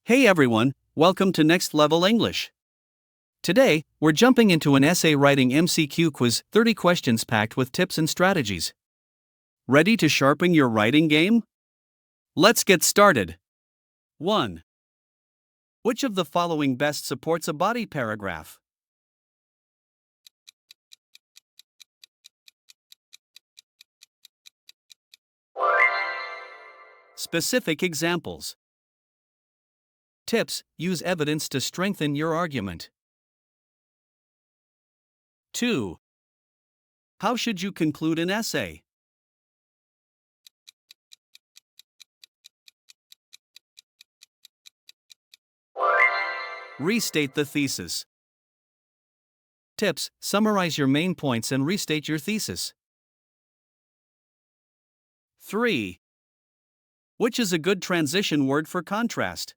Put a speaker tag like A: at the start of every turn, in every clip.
A: Hey everyone, welcome to Next Level English. Today, we're jumping into an essay writing MCQ quiz, 30 questions packed with tips and strategies. Ready to sharpen your writing game? Let's get started. 1. Which of the following best supports a body paragraph? Specific examples. Tips: use evidence to strengthen your argument. 2. How should you conclude an essay? Restate the thesis. Tips: summarize your main points and restate your thesis. 3. Which is a good transition word for contrast?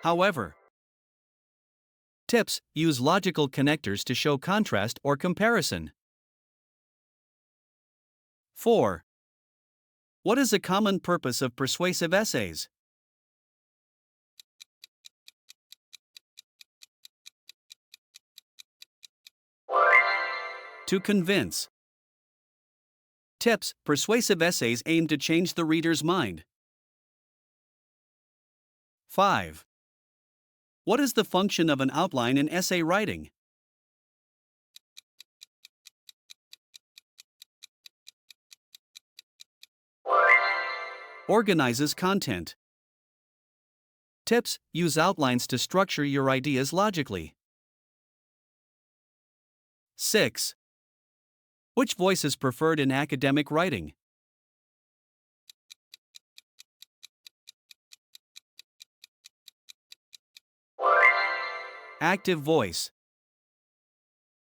A: However. Tips: use logical connectors to show contrast or comparison. 4. What is a common purpose of persuasive essays? To convince. Tips: persuasive essays aim to change the reader's mind. 5. What is the function of an outline in essay writing? Organizes content. Tips: use outlines to structure your ideas logically. 6. Which voice is preferred in academic writing? Active voice.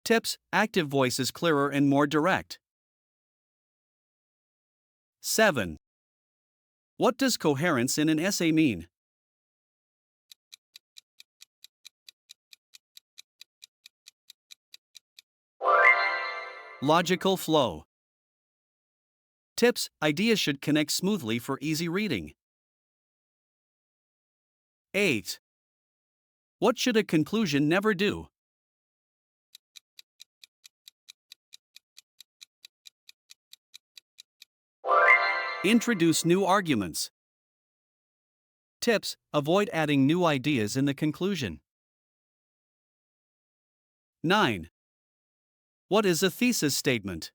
A: Tips: active voice is clearer and more direct. 7. What does coherence in an essay mean? Logical flow. Tips: ideas should connect smoothly for easy reading. 8. What should a conclusion never do? Introduce new arguments. Tips: avoid adding new ideas in the conclusion. 9. What is a thesis statement?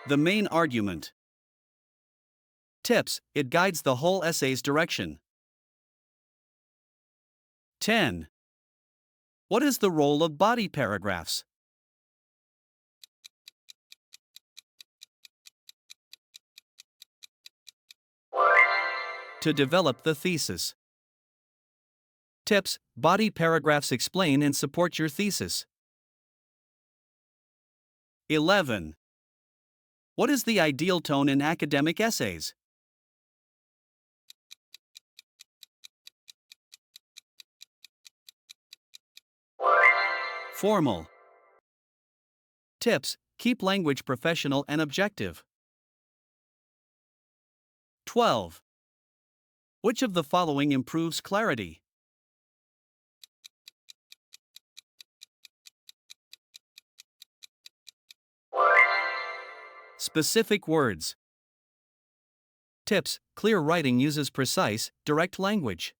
A: The main argument. Tips: it guides the whole essay's direction. 10. What is the role of body paragraphs? To develop the thesis. Tips: body paragraphs explain and support your thesis. 11. What is the ideal tone in academic essays? Formal. Tips: keep language professional and objective. 12. Which of the following improves clarity? Specific words. Tips: clear writing uses precise, direct language.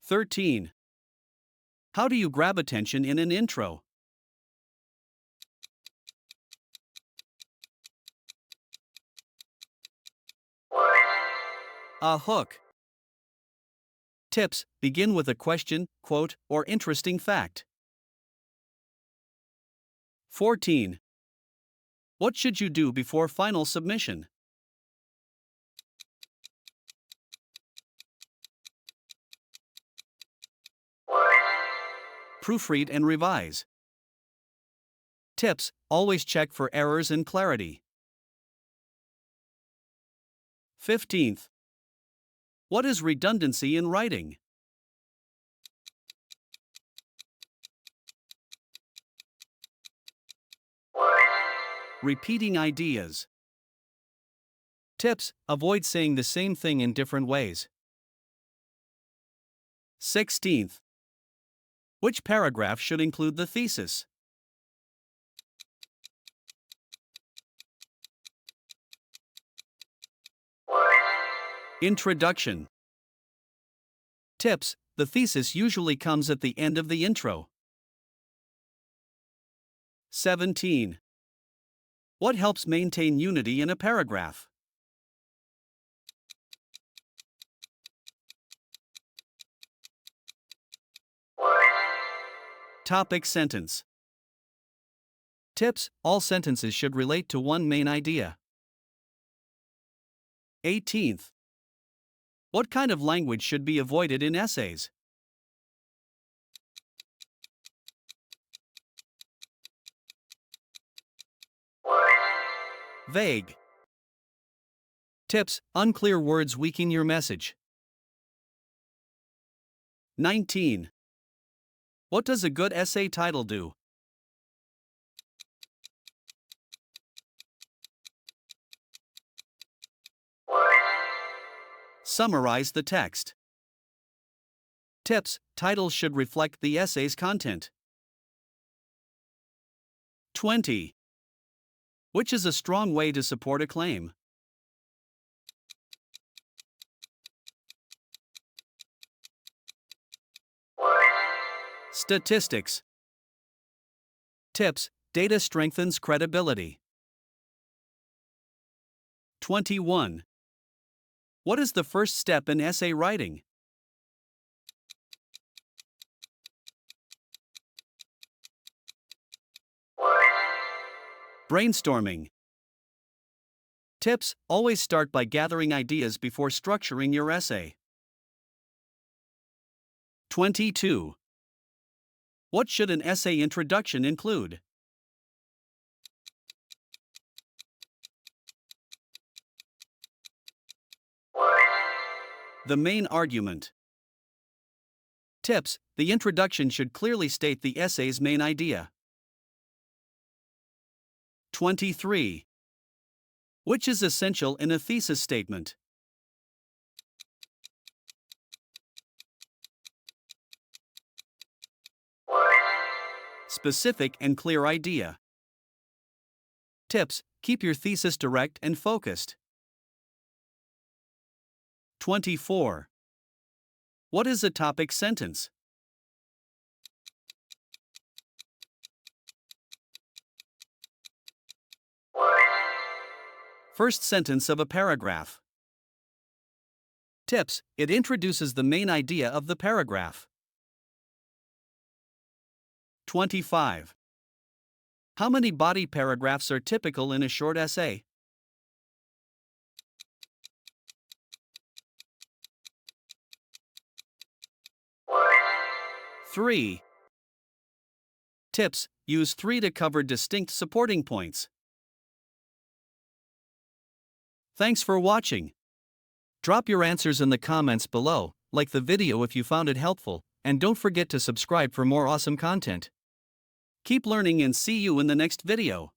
A: 13. How do you grab attention in an intro? A hook. Tips: begin with a question, quote, or interesting fact. 14. What should you do before final submission? Proofread and revise. Tips: always check for errors and clarity. 15th. What is redundancy in writing? Repeating ideas. Tips: avoid saying the same thing in different ways. 16th. Which paragraph should include the thesis? Introduction. Tips: the thesis usually comes at the end of the intro. 17. What helps maintain unity in a paragraph? Topic sentence. Tips: all sentences should relate to one main idea. 18th. What kind of language should be avoided in essays? Vague. Tips: unclear words weaken your message. 19. What does a good essay title do? Summarize the text. Tips: titles should reflect the essay's content. 20. Which is a strong way to support a claim? Statistics. Tips: data strengthens credibility. 21. What is the first step in essay writing? Brainstorming. Tips: always start by gathering ideas before structuring your essay. 22. What should an essay introduction include? The main argument. Tips: the introduction should clearly state the essay's main idea. 23. Which is essential in a thesis statement? Specific and clear idea. Tips: keep your thesis direct and focused. 24. What is a topic sentence? First sentence of a paragraph. Tips: it introduces the main idea of the paragraph. 25. How many body paragraphs are typical in a short essay? Three. Tips: use 3 to cover distinct supporting points. Thanks for watching. Drop your answers in the comments below, like the video if you found it helpful, and don't forget to subscribe for more awesome content. Keep learning and see you in the next video.